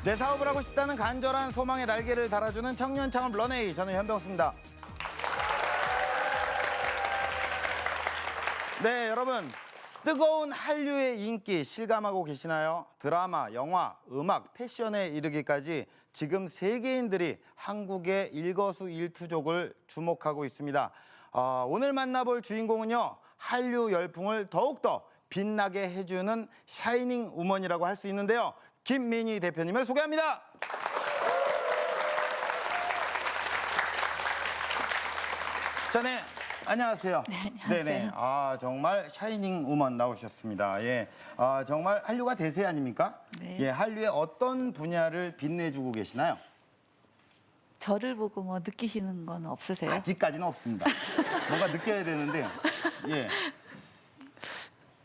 내 사업을 하고 싶다는 간절한 소망의 날개를 달아주는 청년 창업 런웨이, 저는 현병수입니다. 네, 여러분, 뜨거운 한류의 인기 실감하고 계시나요? 드라마, 영화, 음악, 패션에 이르기까지 지금 세계인들이 한국의 일거수일투족을 주목하고 있습니다. 오늘 만나볼 주인공은요, 한류 열풍을 더욱더 빛나게 해주는 샤이닝 우먼이라고 할 수 있는데요. 김민희 대표님을 소개합니다. 전에 안녕하세요. 네, 안녕하세요. 네네. 정말 샤이닝 우먼 나오셨습니다. 예. 정말 한류가 대세 아닙니까? 네. 예, 한류의 어떤 분야를 빛내주고 계시나요? 저를 보고 뭐 느끼시는 건 없으세요? 아직까지는 없습니다. 뭔가 느껴야 되는데, 예.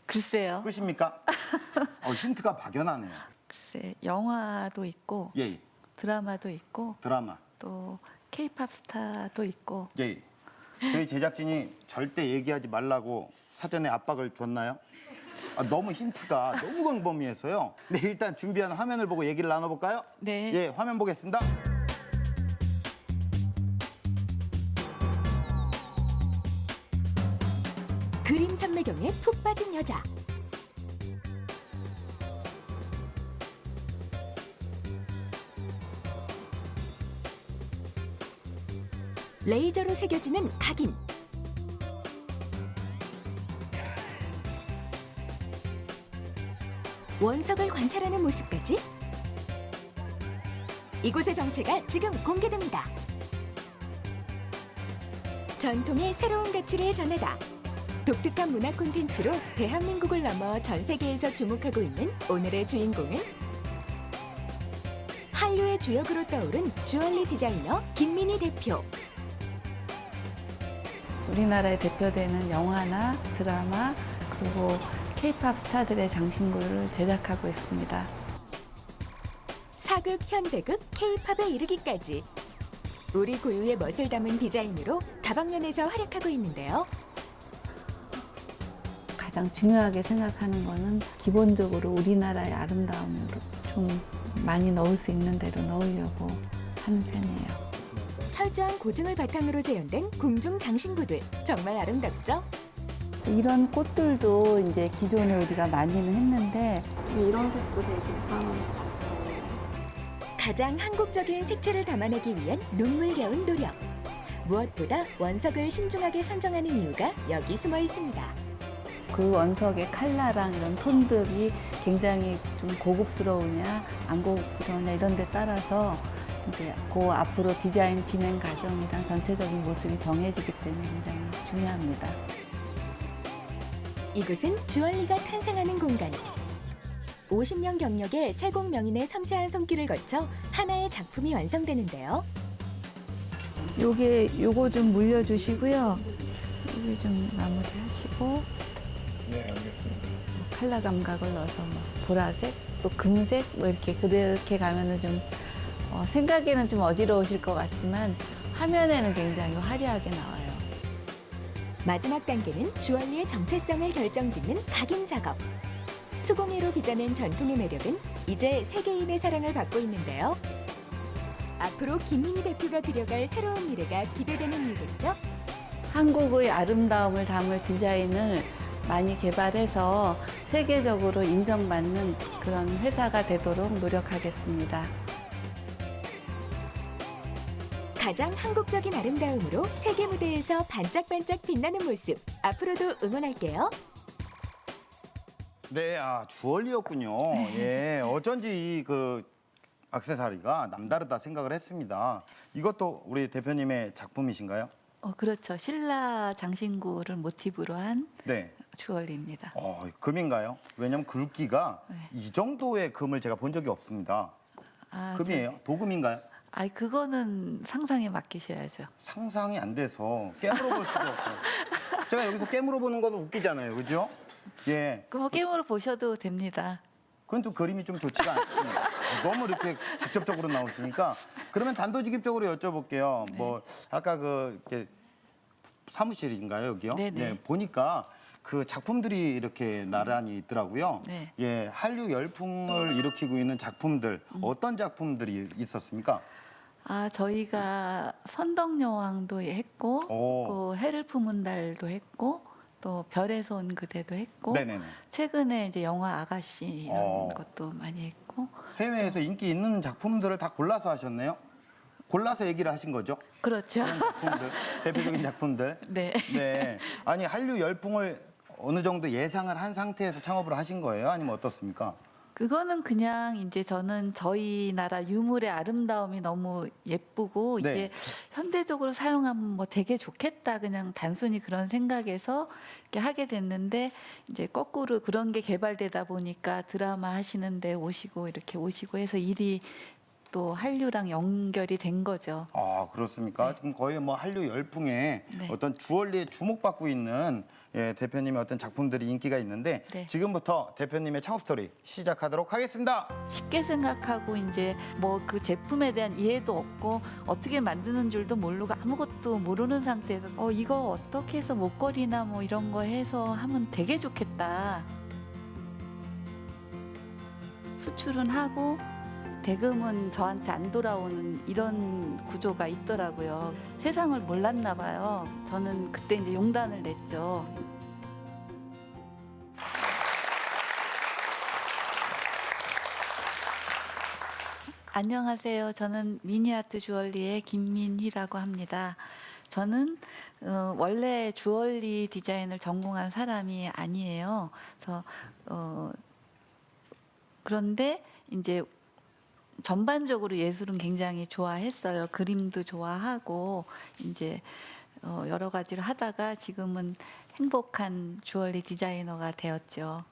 글쎄요. 끝입니까? 힌트가 막연하네요. 글쎄, 영화도 있고 예, 드라마도 있고 드라마. 또 K-팝 스타도 있고. 예. 저희 제작진이 절대 얘기하지 말라고 사전에 압박을 줬나요? 너무 힌트가 너무 광범위해서요. 네, 일단 준비한 화면을 보고 얘기를 나눠볼까요? 네. 예, 화면 보겠습니다. 그림 산매경에 푹 빠진 여자. 레이저로 새겨지는 각인. 원석을 관찰하는 모습까지. 이곳의 정체가 지금 공개됩니다. 전통의 새로운 가치를 전하다. 독특한 문화 콘텐츠로 대한민국을 넘어 전 세계에서 주목하고 있는 오늘의 주인공은 한류의 주역으로 떠오른 주얼리 디자이너 김민희 대표. 우리나라에 대표되는 영화나 드라마 그리고 K-팝 스타들의 장신구를 제작하고 있습니다. 사극, 현대극, K-팝에 이르기까지 우리 고유의 멋을 담은 디자인으로 다방면에서 활약하고 있는데요. 가장 중요하게 생각하는 거는 기본적으로 우리나라의 아름다움으로 좀 많이 넣을 수 있는 대로 넣으려고 하는 편이에요. 철저한 고증을 바탕으로 재현된 궁중 장신구들, 정말 아름답죠? 이런 꽃들도 이제 기존에 우리가 많이는 했는데 이런 색도 되게 괜찮아요. 가장 한국적인 색채를 담아내기 위한 눈물겨운 노력. 무엇보다 원석을 신중하게 선정하는 이유가 여기 숨어 있습니다. 그 원석의 컬러랑 이런 톤들이 굉장히 좀 고급스러우냐 안 고급스러우냐 이런 데 따라서 이제 그 앞으로 디자인 진행 과정이랑 전체적인 모습이 정해지기 때문에 굉장히 중요합니다. 이곳은 주얼리가 탄생하는 공간. 50년 경력의 세공 명인의 섬세한 손길을 거쳐 하나의 작품이 완성되는데요. 요거 좀 물려주시고요. 여기 좀 마무리하시고. 네, 알겠습니다. 컬러 감각을 넣어서 뭐 보라색, 또 금색 뭐 이렇게 그렇게 가면은 좀 생각에는 좀 어지러우실 것 같지만 화면에는 굉장히 화려하게 나와요. 마지막 단계는 주얼리의 정체성을 결정짓는 각인 작업. 수공예로 빚어낸 전통의 매력은 이제 세계인의 사랑을 받고 있는데요. 앞으로 김민희 대표가 그려갈 새로운 미래가 기대되는 이유겠죠? 한국의 아름다움을 담을 디자인을 많이 개발해서 세계적으로 인정받는 그런 회사가 되도록 노력하겠습니다. 가장 한국적인 아름다움으로 세계 무대에서 반짝반짝 빛나는 모습. 앞으로도 응원할게요. 네, 주얼리였군요. 예, 어쩐지 이 액세서리가 남다르다 생각을 했습니다. 이것도 우리 대표님의 작품이신가요? 그렇죠. 신라 장신구를 모티브로 한 네. 주얼리입니다. 금인가요? 왜냐면 굵기가 네. 이 정도의 금을 제가 본 적이 없습니다. 금이에요? 도금인가요? 그거는 상상에 맡기셔야죠. 상상이 안 돼서 깨물어 볼 수가 없어요. 제가 여기서 깨물어 보는 건 웃기잖아요. 그죠? 예. 그 뭐 게임으로 보셔도 됩니다. 그건 또 그림이 좀 좋지가 않습니다. 너무 이렇게 직접적으로 나오시니까 그러면 단도직입적으로 여쭤볼게요. 네. 뭐 아까 이렇게 사무실인가요, 여기요? 네네. 예, 보니까 그 작품들이 이렇게 나란히 있더라고요. 네. 예, 한류 열풍을 일으키고 있는 작품들 어떤 작품들이 있었습니까? 저희가 선덕여왕도 했고, 오. 또 해를 품은 달도 했고, 또 별에서 온 그대도 했고, 네네네. 최근에 이제 영화 아가씨 이런 어. 것도 많이 했고, 해외에서 인기 있는 작품들을 다 골라서 하셨네요. 골라서 얘기를 하신 거죠? 그렇죠. 그런 작품들, 대표적인 작품들. 네. 네. 아니 한류 열풍을 어느 정도 예상을 한 상태에서 창업을 하신 거예요? 아니면 어떻습니까? 그거는 그냥 이제 저는 저희 나라 유물의 아름다움이 너무 예쁘고 네. 이게 현대적으로 사용하면 뭐 되게 좋겠다 그냥 단순히 그런 생각에서 이렇게 하게 됐는데 이제 거꾸로 그런 게 개발되다 보니까 드라마 하시는데 오시고 이렇게 오시고 해서 일이 또 한류랑 연결이 된 거죠. 아 그렇습니까? 지금 거의 뭐 한류 열풍에 네. 어떤 주얼리에 주목받고 있는 예, 대표님의 어떤 작품들이 인기가 있는데 네. 지금부터 대표님의 창업 스토리 시작하도록 하겠습니다. 쉽게 생각하고 이제 뭐 그 제품에 대한 이해도 없고 어떻게 만드는 줄도 모르고 아무것도 모르는 상태에서 이거 어떻게 해서 목걸이나 뭐 이런 거 해서 하면 되게 좋겠다. 수출은 하고 대금은 저한테 안 돌아오는 이런 구조가 있더라고요. 세상을 몰랐나 봐요. 저는 그때 이제 용단을 냈죠. 안녕하세요. 저는 미니아트 주얼리의 김민희라고 합니다. 저는 원래 주얼리 디자인을 전공한 사람이 아니에요. 그래서 그런데 이제 전반적으로 예술은 굉장히 좋아했어요. 그림도 좋아하고 이제 여러 가지를 하다가 지금은 행복한 주얼리 디자이너가 되었죠.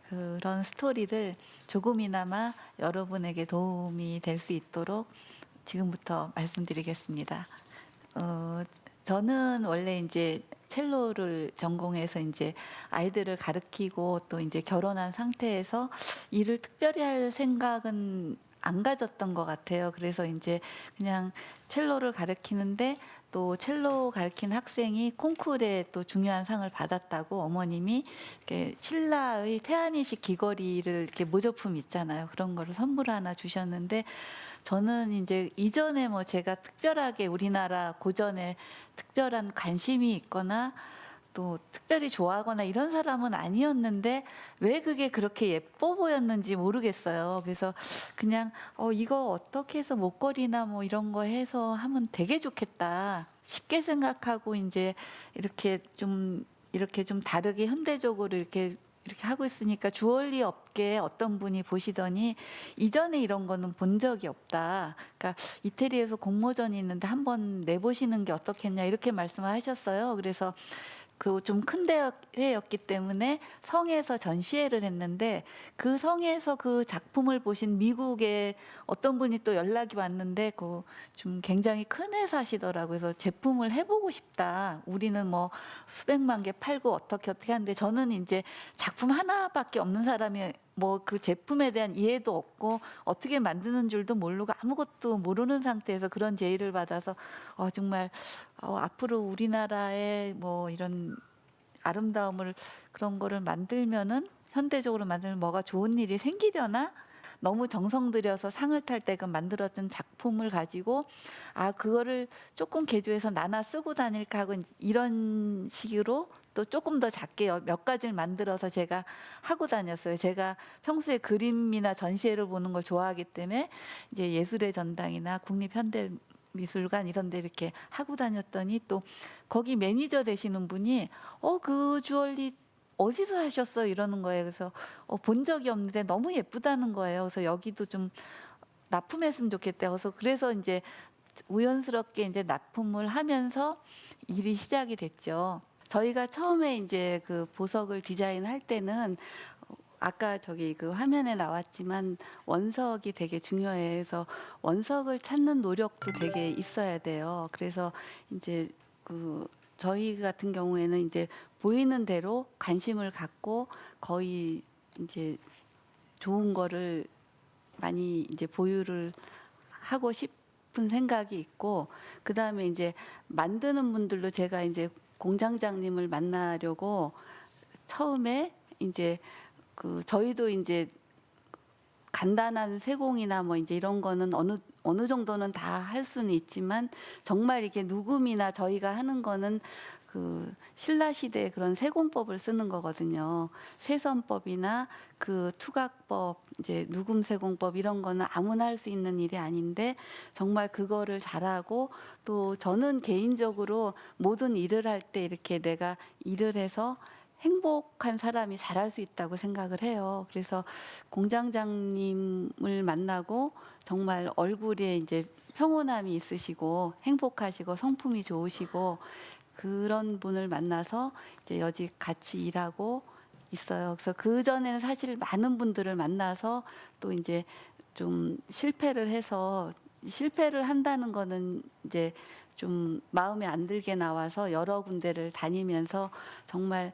그런 스토리를 조금이나마 여러분에게 도움이 될 수 있도록 지금부터 말씀드리겠습니다. 저는 원래 이제 첼로를 전공해서 이제 아이들을 가르치고 또 이제 결혼한 상태에서 일을 특별히 할 생각은 안 가졌던 것 같아요. 그래서 이제 그냥 첼로를 가르치는데 또 첼로 가르친 학생이 콩쿠르에 또 중요한 상을 받았다고 어머님이 이렇게 신라의 태안이식 귀걸이를 이렇게 모조품 있잖아요. 그런 거를 선물 하나 주셨는데 저는 이제 이전에 뭐 제가 특별하게 우리나라 고전에 특별한 관심이 있거나 또 특별히 좋아하거나 이런 사람은 아니었는데 왜 그게 그렇게 예뻐 보였는지 모르겠어요. 그래서 그냥 이거 어떻게 해서 목걸이나 뭐 이런 거 해서 하면 되게 좋겠다. 쉽게 생각하고 이제 이렇게 좀 다르게 현대적으로 이렇게 하고 있으니까 주얼리 업계에 어떤 분이 보시더니 이전에 이런 거는 본 적이 없다. 그러니까 이태리에서 공모전이 있는데 한번 내보시는 게 어떻겠냐 이렇게 말씀을 하셨어요. 그래서 그 좀 큰 대회였기 때문에 성에서 전시회를 했는데 그 성에서 그 작품을 보신 미국의 어떤 분이 또 연락이 왔는데 그 좀 굉장히 큰 회사시더라고요. 그래서 제품을 해보고 싶다. 우리는 뭐 수백만 개 팔고 어떻게 하는데 저는 이제 작품 하나밖에 없는 사람이 뭐 그 제품에 대한 이해도 없고 어떻게 만드는 줄도 모르고 아무것도 모르는 상태에서 그런 제의를 받아서 정말 앞으로 우리나라의 뭐 이런 아름다움을 그런 거를 만들면은 현대적으로 만들면 뭐가 좋은 일이 생기려나? 너무 정성 들여서 상을 탈 때 그 만들어진 작품을 가지고 그거를 조금 개조해서 나눠 쓰고 다닐까 하고 이런 식으로 또 조금 더 작게 몇 가지를 만들어서 제가 하고 다녔어요. 제가 평소에 그림이나 전시회를 보는 걸 좋아하기 때문에 이제 예술의 전당이나 국립현대미술관 이런 데 이렇게 하고 다녔더니 또 거기 매니저 되시는 분이 그 주얼리 어디서 하셨어? 이러는 거예요. 그래서 본 적이 없는데 너무 예쁘다는 거예요. 그래서 여기도 좀 납품했으면 좋겠다. 그래서 이제 우연스럽게 이제 납품을 하면서 일이 시작이 됐죠. 저희가 처음에 이제 그 보석을 디자인할 때는 아까 저기 그 화면에 나왔지만 원석이 되게 중요해서 원석을 찾는 노력도 되게 있어야 돼요. 그래서 이제 저희 같은 경우에는 이제 보이는 대로 관심을 갖고 거의 이제 좋은 거를 많이 이제 보유를 하고 싶은 생각이 있고 그 다음에 이제 만드는 분들도 제가 이제 공장장님을 만나려고 처음에 이제 저희도 이제 간단한 세공이나 뭐 이제 이런 거는 어느 정도는 다 할 수는 있지만 정말 이게 누금이나 저희가 하는 거는 신라 시대의 그런 세공법을 쓰는 거거든요. 세선법이나 투각법, 이제 누금 세공법 이런 거는 아무나 할 수 있는 일이 아닌데 정말 그거를 잘하고 또 저는 개인적으로 모든 일을 할 때 이렇게 내가 일을 해서 행복한 사람이 잘할 수 있다고 생각을 해요. 그래서 공장장님을 만나고 정말 얼굴에 이제 평온함이 있으시고 행복하시고 성품이 좋으시고 그런 분을 만나서 이제 여직 같이 일하고 있어요. 그래서 그 전에는 사실 많은 분들을 만나서 또 이제 좀 실패를 한다는 거는 이제 좀 마음에 안 들게 나와서 여러 군데를 다니면서 정말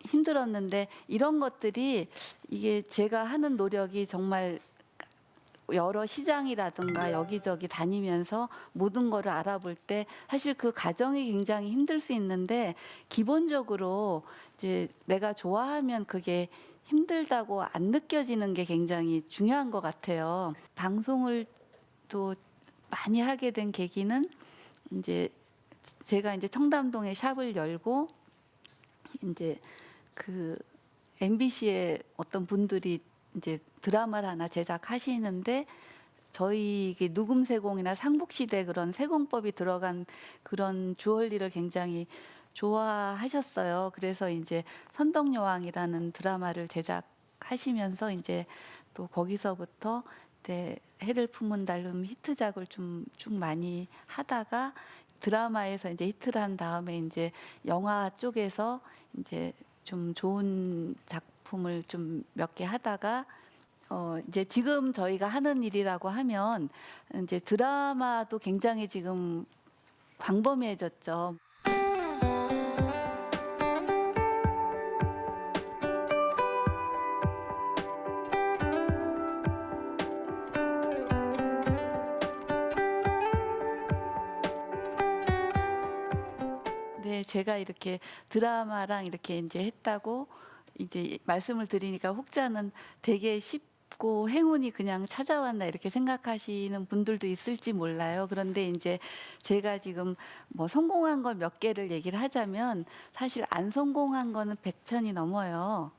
힘들었는데 이런 것들이 이게 제가 하는 노력이 정말 여러 시장이라든가 여기저기 다니면서 모든 거를 알아볼 때 사실 그 과정이 굉장히 힘들 수 있는데 기본적으로 이제 내가 좋아하면 그게 힘들다고 안 느껴지는 게 굉장히 중요한 것 같아요. 방송을 또 많이 하게 된 계기는 이제 제가 이제 청담동에 샵을 열고 이제 MBC의 어떤 분들이 이제 드라마를 하나 제작하시는데 저희 누금세공이나 삼국시대 그런 세공법이 들어간 그런 주얼리를 굉장히 좋아하셨어요. 그래서 이제 선덕여왕이라는 드라마를 제작하시면서 이제 또 거기서부터 해를 품은 달름 히트작을 쭉 많이 하다가 드라마에서 이제 히트를 한 다음에 이제 영화 쪽에서 이제 좀 좋은 작품을 좀 몇 개 하다가 이제 지금 저희가 하는 일이라고 하면 이제 드라마도 굉장히 지금 광범위해졌죠. 네, 제가 이렇게 드라마랑 이렇게 이제 했다고 이제 말씀을 드리니까 혹자는 되게 쉽고 행운이 그냥 찾아왔나 이렇게 생각하시는 분들도 있을지 몰라요. 그런데 이제 제가 지금 뭐 성공한 걸 몇 개를 얘기를 하자면 사실 안 성공한 거는 100편이 넘어요.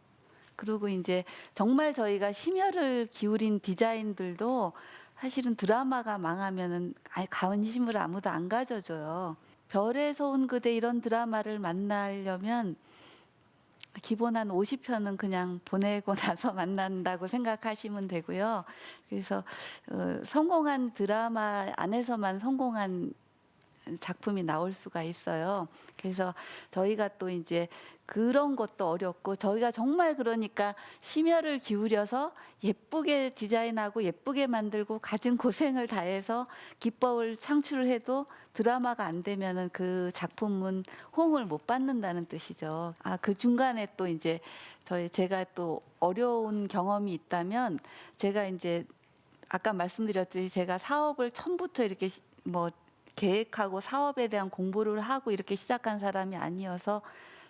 그리고 이제 정말 저희가 심혈을 기울인 디자인들도 사실은 드라마가 망하면은 관심을 아무도 안 가져줘요. 별에서 온 그대 이런 드라마를 만나려면 기본 한 50편은 그냥 보내고 나서 만난다고 생각하시면 되고요. 그래서 성공한 드라마 안에서만 성공한 작품이 나올 수가 있어요. 그래서 저희가 또 이제 그런 것도 어렵고 저희가 정말 그러니까 심혈을 기울여서 예쁘게 디자인하고 예쁘게 만들고 가진 고생을 다해서 기법을 창출을 해도 드라마가 안 되면은 그 작품은 호응을 못 받는다는 뜻이죠. 그 중간에 또 이제 제가 또 어려운 경험이 있다면 제가 이제 아까 말씀드렸듯이 제가 사업을 처음부터 이렇게 뭐 계획하고 사업에 대한 공부를 하고 이렇게 시작한 사람이 아니어서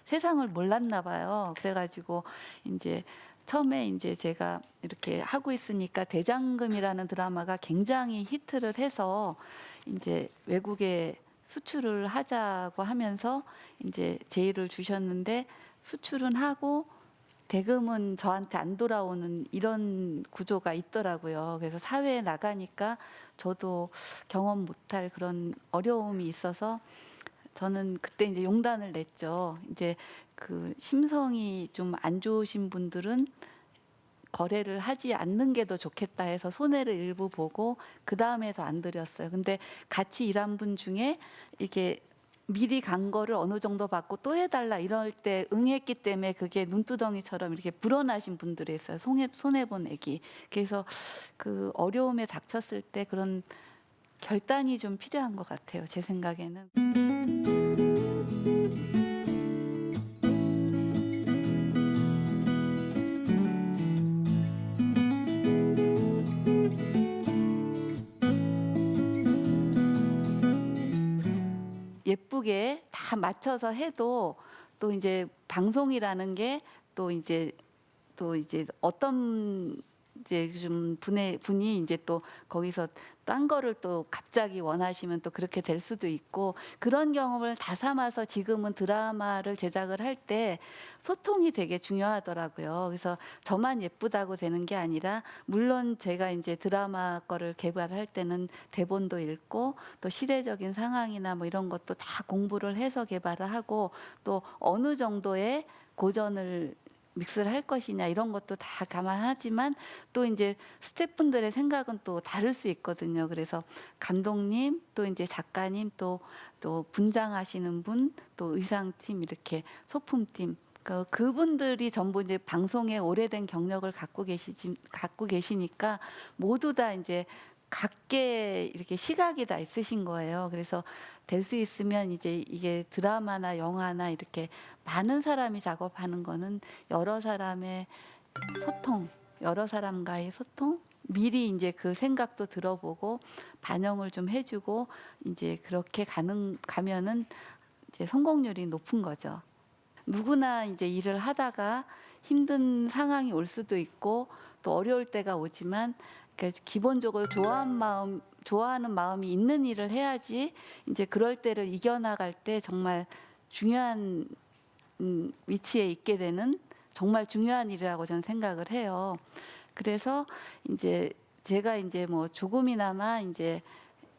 세상을 몰랐나 봐요. 그래가지고 이제 처음에 이제 제가 이렇게 하고 있으니까 대장금이라는 드라마가 굉장히 히트를 해서 이제 외국에 수출을 하자고 하면서 이제 제의를 주셨는데 수출은 하고 대금은 저한테 안 돌아오는 이런 구조가 있더라고요. 그래서 사회에 나가니까 저도 경험 못할 그런 어려움이 있어서 저는 그때 이제 용단을 냈죠. 이제 심성이 좀 안 좋으신 분들은 거래를 하지 않는 게 더 좋겠다 해서 손해를 일부 보고 그 다음에 더 안 드렸어요. 근데 같이 일한 분 중에 이게 미리 간 거를 어느 정도 받고 또 해달라 이럴 때 응했기 때문에 그게 눈두덩이처럼 이렇게 불어나신 분들이 있어요. 손해본 애기. 그래서 그 어려움에 닥쳤을 때 그런 결단이 좀 필요한 것 같아요. 제 생각에는. 예쁘게 다 맞춰서 해도 또 이제 방송이라는 게 또 이제 어떤 이제 좀 분이 이제 또 거기서 딴 거를 또 갑자기 원하시면 또 그렇게 될 수도 있고, 그런 경험을 다 삼아서 지금은 드라마를 제작을 할 때 소통이 되게 중요하더라고요. 그래서 저만 예쁘다고 되는 게 아니라, 물론 제가 이제 드라마 거를 개발할 때는 대본도 읽고 또 시대적인 상황이나 뭐 이런 것도 다 공부를 해서 개발을 하고, 또 어느 정도의 고전을 믹스를 할 것이냐 이런 것도 다 감안하지만, 또 이제 스태프분들의 생각은 또 다를 수 있거든요. 그래서 감독님, 또 이제 작가님, 또 분장하시는 분, 또 의상팀, 이렇게 소품팀, 그분들이 전부 이제 방송에 오래된 경력을 갖고 계시니까 모두 다 이제 각계 이렇게 시각이 다 있으신 거예요. 그래서 될 수 있으면 이제 이게 드라마나 영화나 이렇게 많은 사람이 작업하는 거는 여러 사람의 소통, 여러 사람과의 소통, 미리 이제 그 생각도 들어보고 반영을 좀 해주고 이제 그렇게 가면은 이제 성공률이 높은 거죠. 누구나 이제 일을 하다가 힘든 상황이 올 수도 있고 또 어려울 때가 오지만, 그러니까 기본적으로 좋아하는 마음이 있는 일을 해야지 이제 그럴 때를 이겨나갈 때 정말 중요한 위치에 있게 되는 정말 중요한 일이라고 저는 생각을 해요. 그래서 이제 제가 이제 뭐 조금이나마 이제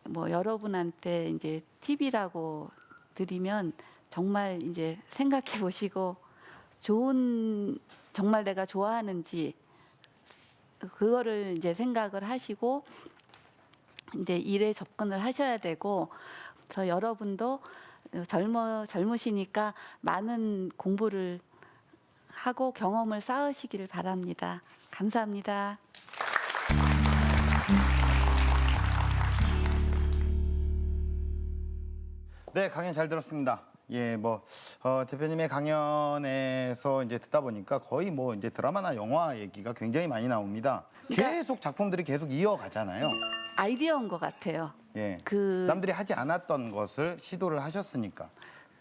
뭐 여러분한테 이제 팁이라고 드리면, 정말 이제 생각해 보시고 정말 내가 좋아하는지 그거를 이제 생각을 하시고 이제 일에 접근을 하셔야 되고, 그래서 여러분도 젊으시니까 많은 공부를 하고 경험을 쌓으시기를 바랍니다. 감사합니다. 네, 강연 잘 들었습니다. 예, 대표님의 강연에서 이제 듣다 보니까 거의 뭐 이제 드라마나 영화 얘기가 굉장히 많이 나옵니다. 계속 작품들이 계속 이어가잖아요. 아이디어인 것 같아요. 예. 그 남들이 하지 않았던 것을 시도를 하셨으니까.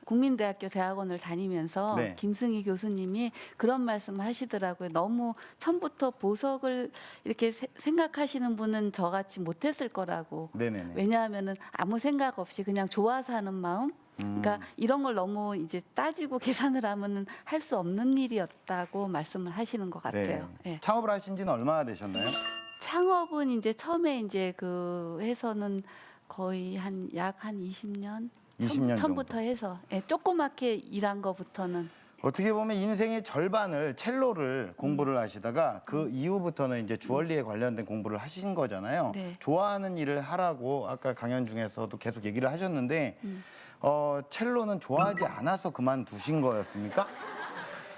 국민대학교 대학원을 다니면서 네. 김승희 교수님이 그런 말씀을 하시더라고요. 너무 처음부터 보석을 이렇게 생각하시는 분은 저같이 못했을 거라고. 네네네. 왜냐하면은 아무 생각 없이 그냥 좋아서 하는 마음. 그러니까 이런 걸 너무 이제 따지고 계산을 하면은 할 수 없는 일이었다고 말씀을 하시는 것 같아요. 네. 예. 창업을 하신 지는 얼마나 되셨나요? 창업은 이제 처음에 이제 그 해서는 거의 약 한 20년. 20년 처음부터 정도. 해서 조그맣게 일한 거부터는. 어떻게 보면 인생의 절반을 첼로를 공부를 하시다가 그 이후부터는 이제 주얼리에 관련된 공부를 하신 거잖아요. 네. 좋아하는 일을 하라고 아까 강연 중에서도 계속 얘기를 하셨는데 첼로는 좋아하지 않아서 그만두신 거였습니까?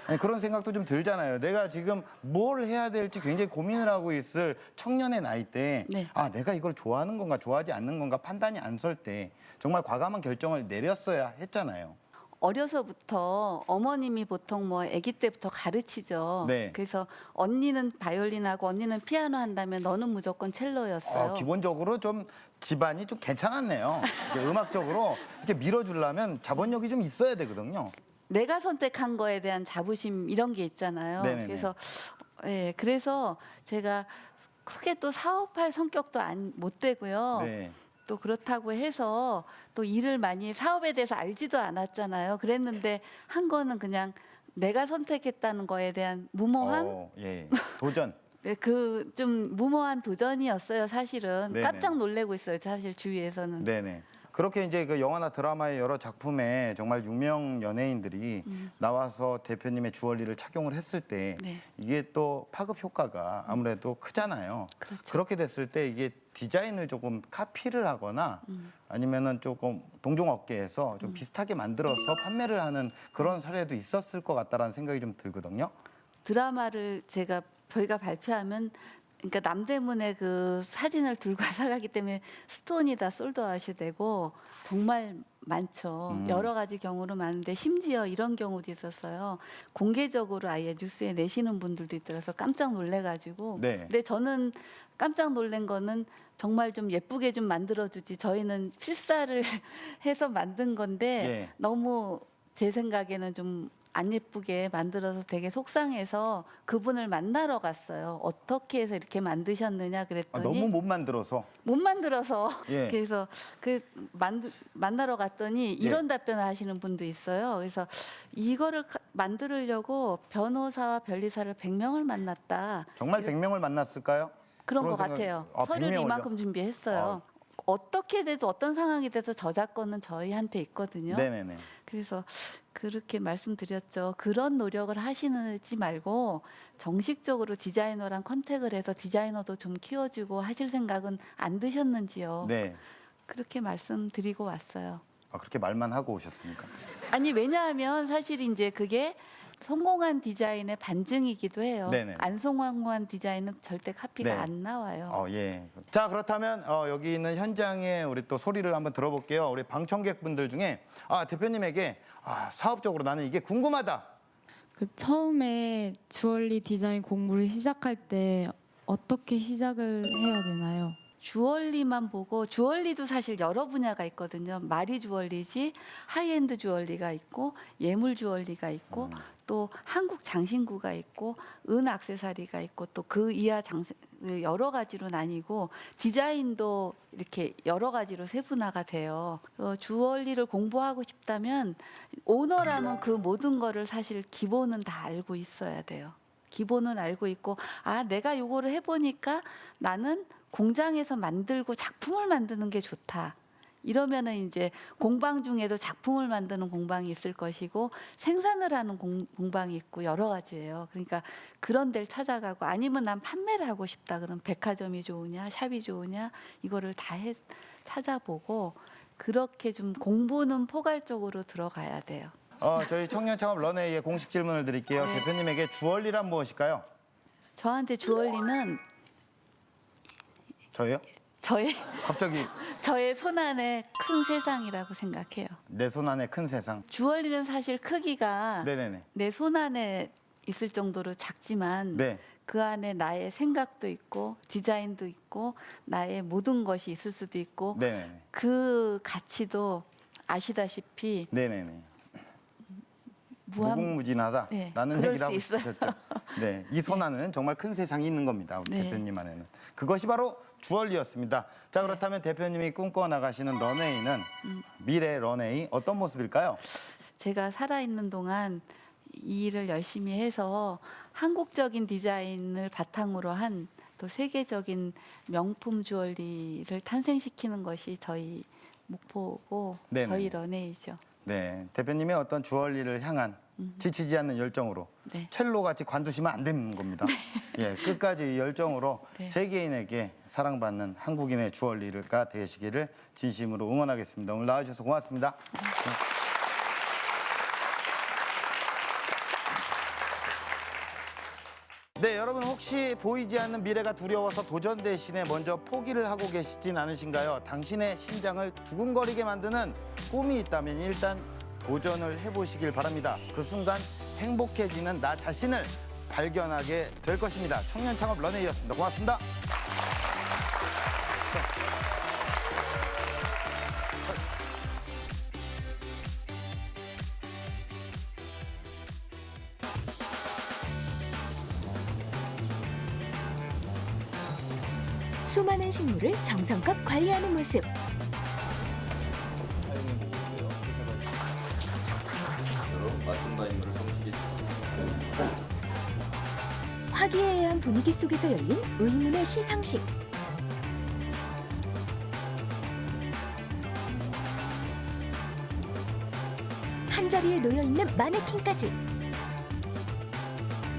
아니, 그런 생각도 좀 들잖아요. 내가 지금 뭘 해야 될지 굉장히 고민을 하고 있을 청년의 나이 때, 네. 아, 내가 이걸 좋아하는 건가 좋아하지 않는 건가 판단이 안 설 때 정말 과감한 결정을 내렸어야 했잖아요. 어려서부터 어머님이 보통 뭐 아기 때부터 가르치죠. 네. 그래서 언니는 바이올린하고 언니는 피아노 한다면 너는 무조건 첼로였어요. 기본적으로 좀 집안이 좀 괜찮았네요. 이게 음악적으로 이렇게 밀어주려면 자본력이 좀 있어야 되거든요. 내가 선택한 거에 대한 자부심 이런 게 있잖아요. 네네네. 그래서 제가 크게 또 사업할 성격도 못 되고요. 네. 또 그렇다고 해서 또 일을 많이 사업에 대해서 알지도 않았잖아요. 그랬는데 한 거는 그냥 내가 선택했다는 거에 대한 무모함, 예. 도전. 그 좀 무모한 도전이었어요. 사실은 네네. 깜짝 놀래고 있어요. 사실 주위에서는. 네네. 그렇게 이제 그 영화나 드라마의 여러 작품에 정말 유명 연예인들이 나와서 대표님의 주얼리를 착용을 했을 때 네. 이게 또 파급 효과가 아무래도 크잖아요. 그렇죠. 그렇게 됐을 때 이게 디자인을 조금 카피를 하거나 아니면은 조금 동종업계에서 좀 비슷하게 만들어서 판매를 하는 그런 사례도 있었을 것 같다라는 생각이 좀 들거든요. 드라마를 저희가 발표하면, 그러니까 남대문에 그 사진을 들고 사가기 때문에 스톤이 다 솔드아웃이 되고 정말 많죠. 여러 가지 경우로 많은데 심지어 이런 경우도 있었어요. 공개적으로 아예 뉴스에 내시는 분들도 있더라서 깜짝 놀래가지고. 네. 근데 저는 깜짝 놀란 거는 정말 좀 예쁘게 좀 만들어주지, 저희는 필사를 해서 만든 건데 예. 너무 제 생각에는 좀 안 예쁘게 만들어서 되게 속상해서 그분을 만나러 갔어요. 어떻게 해서 이렇게 만드셨느냐 아, 그랬더니 너무 못 만들어서. 못 만들어서 예. 그래서 만나러 갔더니 이런 답변을 하시는 분도 있어요. 그래서 이거를 만들려고 변호사와 변리사를 100명을 만났다. 정말 100명을 만났을까요? 그런 것 생각- 같아요. 아, 서류를 100명을요? 이만큼 준비했어요. 어떻게 돼도 어떤 상황이 돼도 저작권은 저희한테 있거든요. 네네네. 그래서 그렇게 말씀드렸죠. 그런 노력을 하시지 말고 정식적으로 디자이너랑 컨택을 해서 디자이너도 좀 키워주고 하실 생각은 안 드셨는지요. 네. 그렇게 말씀드리고 왔어요. 아, 그렇게 말만 하고 오셨습니까? 아니 왜냐하면 사실 이제 그게 성공한 디자인의 반증이기도 해요. 네네. 안 성공한 디자인은 절대 카피가 네. 안 나와요. 예. 자, 그렇다면 여기 있는 현장에 우리 또 소리를 한번 들어볼게요. 우리 방청객분들 중에 대표님에게 사업적으로 나는 이게 궁금하다. 그 처음에 주얼리 디자인 공부를 시작할 때 어떻게 시작을 해야 되나요? 주얼리만 보고 주얼리도 사실 여러 분야가 있거든요. 마리 주얼리지 하이엔드 주얼리가 있고 예물 주얼리가 있고 또 한국 장신구가 있고 은 액세서리가 있고 또 그 이하 여러 가지로 나뉘고 디자인도 이렇게 여러 가지로 세분화가 돼요. 주얼리를 공부하고 싶다면 오너라면 그 모든 거를 사실 기본은 다 알고 있어야 돼요. 기본은 알고 있고 내가 요거를 해보니까 나는 공장에서 만들고 작품을 만드는 게 좋다. 이러면은 이제 공방 중에도 작품을 만드는 공방이 있을 것이고 생산을 하는 공방이 있고 여러 가지예요. 그러니까 그런 데를 찾아가고 아니면 난 판매를 하고 싶다. 그럼 백화점이 좋으냐, 샵이 좋으냐 이거를 다 찾아보고 그렇게 좀 공부는 포괄적으로 들어가야 돼요. 저희 청년창업 런웨이의 공식 질문을 드릴게요. 네. 대표님에게 주얼리란 무엇일까요? 저한테 주얼리는 저예요? 저의 갑자기 손 안에 큰 세상이라고 생각해요. 내 손 안에 큰 세상. 주얼리는 사실 크기가 네네네. 내 손 안에 있을 정도로 작지만 네. 그 안에 나의 생각도 있고 디자인도 있고 나의 모든 것이 있을 수도 있고 네네네. 그 가치도 아시다시피 네네네. 무한 무궁무진하다라는 네, 그럴 얘기를 하고 수 있어요. 싶으셨죠. 네, 이 손 안에는 정말 큰 세상이 있는 겁니다. 우리 네. 대표님 안에는. 그것이 바로 주얼리였습니다. 자, 그렇다면 대표님이 꿈꿔 나가시는 런웨이는 미래 런웨이 어떤 모습일까요? 제가 살아있는 동안 이 일을 열심히 해서 한국적인 디자인을 바탕으로 한 또 세계적인 명품 주얼리를 탄생시키는 것이 저희 목표고 네네. 저희 런웨이죠. 네, 대표님의 어떤 주얼리를 향한 지치지 않는 열정으로 네. 첼로같이 관두시면 안 되는 겁니다. 예, 끝까지 열정으로 네. 세계인에게 사랑받는 한국인의 주얼리가 되시기를 진심으로 응원하겠습니다. 오늘 나와주셔서 고맙습니다. 네, 여러분 혹시 보이지 않는 미래가 두려워서 도전 대신에 먼저 포기를 하고 계시진 않으신가요? 당신의 심장을 두근거리게 만드는 꿈이 있다면 일단 도전을 해보시길 바랍니다. 그 순간 행복해지는 나 자신을 발견하게 될 것입니다. 청년 창업 런웨이였습니다. 고맙습니다. 수많은 식물을 정성껏 관리하는 모습. 화기애애한 분위기 속에서 열린 의문의 시상식. 한자리에 놓여있는 마네킹까지.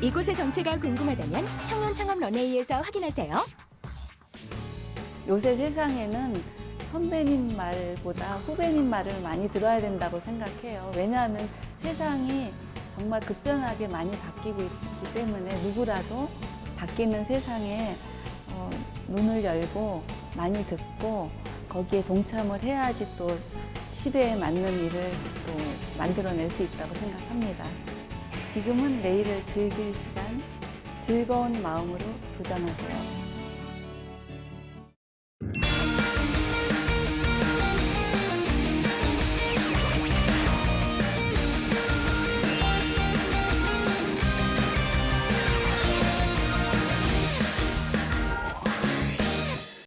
이곳의 정체가 궁금하다면 청년창업 런웨이에서 확인하세요. 요새 세상에는 선배님 말보다 후배님 말을 많이 들어야 된다고 생각해요. 왜냐하면 세상이 정말 급변하게 많이 바뀌고 있기 때문에 누구라도 바뀌는 세상에 눈을 열고 많이 듣고 거기에 동참을 해야지 또 시대에 맞는 일을 또 만들어낼 수 있다고 생각합니다. 지금은 내일을 즐길 시간, 즐거운 마음으로 도전하세요.